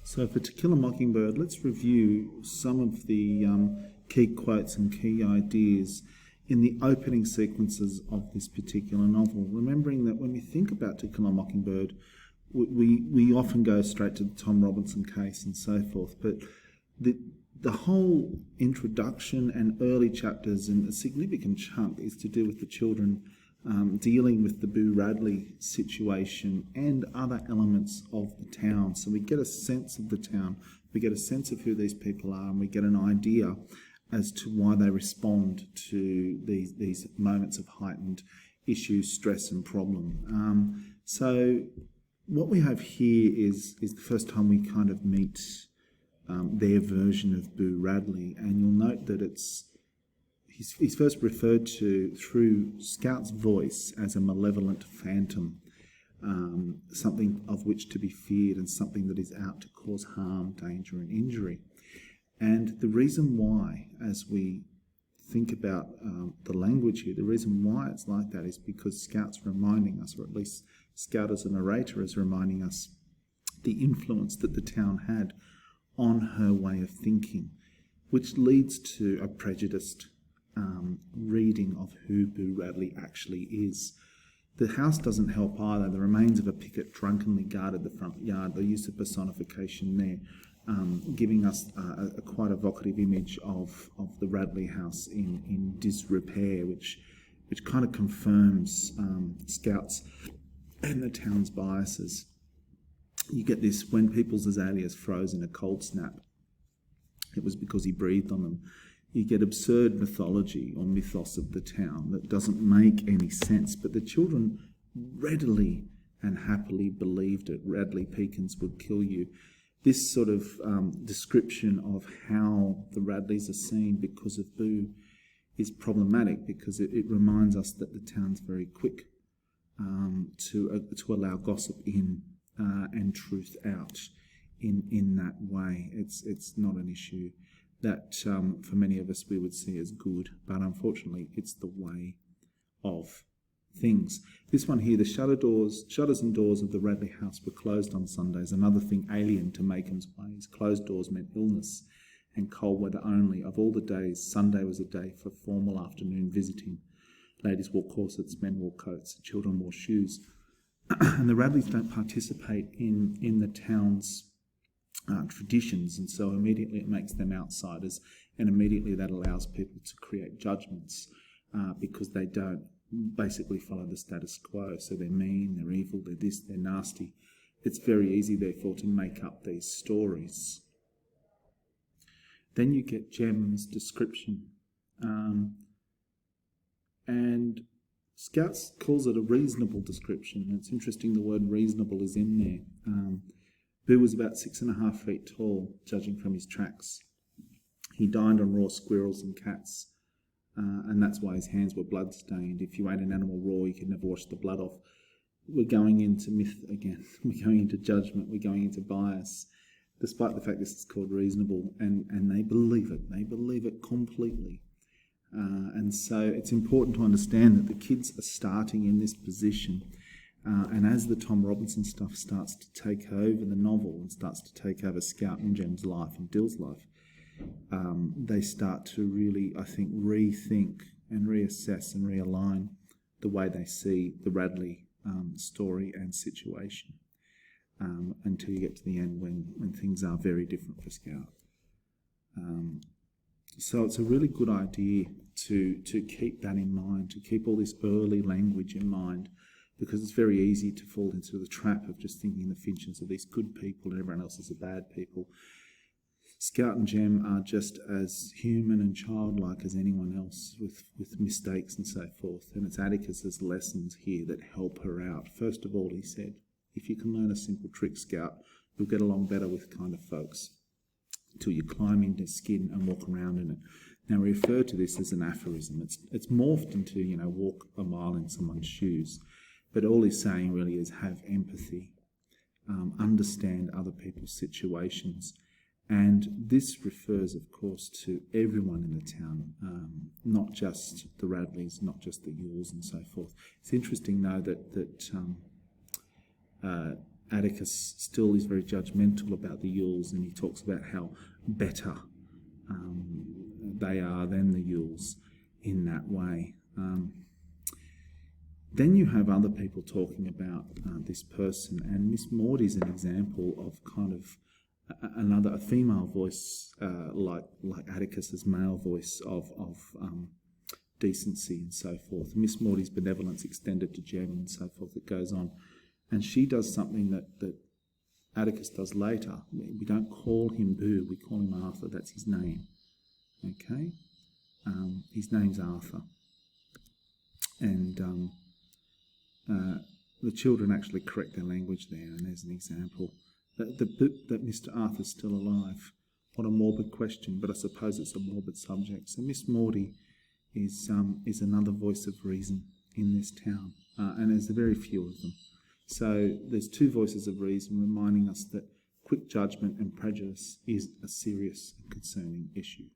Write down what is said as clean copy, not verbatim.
So for To Kill a Mockingbird, let's review some of the key quotes and key ideas in the opening sequences of this particular novel. Remembering that when we think about To Kill a Mockingbird, we often go straight to the Tom Robinson case and so forth, but the whole introduction and early chapters and a significant chunk is to do with the children dealing with the Boo Radley situation and other elements of the town. So we get a sense of the town, we get a sense of who these people are, and we get an idea as to why they respond to these moments of heightened issue, stress and problem. So what we have here is the first time we kind of meet their version of Boo Radley, and you'll note that he's first referred to through Scout's voice as a malevolent phantom, something of which to be feared and something that is out to cause harm, danger and injury. And the reason why, as we think about the language here, the reason why it's like that is because Scout's reminding us, or at least Scout as a narrator is reminding us, the influence that the town had on her way of thinking, which leads to a prejudiced reading of who Boo Radley actually is. The house doesn't help either. The remains of a picket drunkenly guarded the front yard, the use of personification there, giving us a quite evocative image of the Radley house in disrepair, which kind of confirms Scout's and the town's biases. You get this: when people's azaleas froze in a cold snap, it was because he breathed on them. You get absurd mythology or mythos of the town that doesn't make any sense, but the children readily and happily believed it. Radley Peakins would kill you. This sort of description of how the Radleys are seen because of Boo is problematic, because it reminds us that the town's very quick to allow gossip in and truth out in that way. It's not an issue that for many of us we would see as good, but unfortunately it's the way of things. This one here: the shutters and doors of the Radley house were closed on Sundays. Another thing alien to Macon's ways. Closed doors meant illness and cold weather only. Of all the days, Sunday was a day for formal afternoon visiting. Ladies wore corsets, men wore coats, children wore shoes. And the Radleys don't participate in the town's traditions, and so immediately it makes them outsiders, and immediately that allows people to create judgments because they don't basically follow the status quo. So they're mean, they're evil, they're this, they're nasty. It's very easy therefore to make up these stories. Then you get Jem's description, and Scouts calls it a reasonable description. It's interesting the word reasonable is in there. Boo was about 6.5 feet tall, judging from his tracks. He dined on raw squirrels and cats, and that's why his hands were blood-stained. If you ate an animal raw, you could never wash the blood off. We're going into myth again. We're going into judgment. We're going into bias, despite the fact this is called reasonable, and they believe it. They believe it completely. And so it's important to understand that the kids are starting in this position. And as the Tom Robinson stuff starts to take over the novel and starts to take over Scout and Jem's life and Dill's life, they start to really, I think, rethink and reassess and realign the way they see the Radley story and situation until you get to the end when things are very different for Scout. So it's a really good idea to keep that in mind, to keep all this early language in mind, because it's very easy to fall into the trap of just thinking the Finchins are these good people and everyone else is a bad people. Scout and Jem are just as human and childlike as anyone else, with mistakes and so forth. And it's Atticus's lessons here that help her out. First of all, he said, if you can learn a simple trick, Scout, you'll get along better with kind of folks, until you climb into skin and walk around in it. Now, we refer to this as an aphorism. It's morphed into, walk a mile in someone's shoes. But all he's saying really is have empathy, understand other people's situations. And this refers, of course, to everyone in the town, not just the Radleys, not just the Yules and so forth. It's interesting, though, that Atticus still is very judgmental about the Yules, and he talks about how better they are than the Yules in that way. Then you have other people talking about this person, and Miss Maud is an example of kind of a female voice, like Atticus's male voice of decency and so forth. Miss Maudie's benevolence extended to Jem and so forth. It goes on, and she does something that Atticus does later. We don't call him Boo, we call him Arthur. That's his name. Okay, his name's Arthur, and the children actually correct their language there. And there's an example that Mr. Arthur's still alive. What a morbid question, but I suppose it's a morbid subject. So Miss Maudie is another voice of reason in this town, and there's very few of them. So there's two voices of reason reminding us that quick judgment and prejudice is a serious and concerning issue.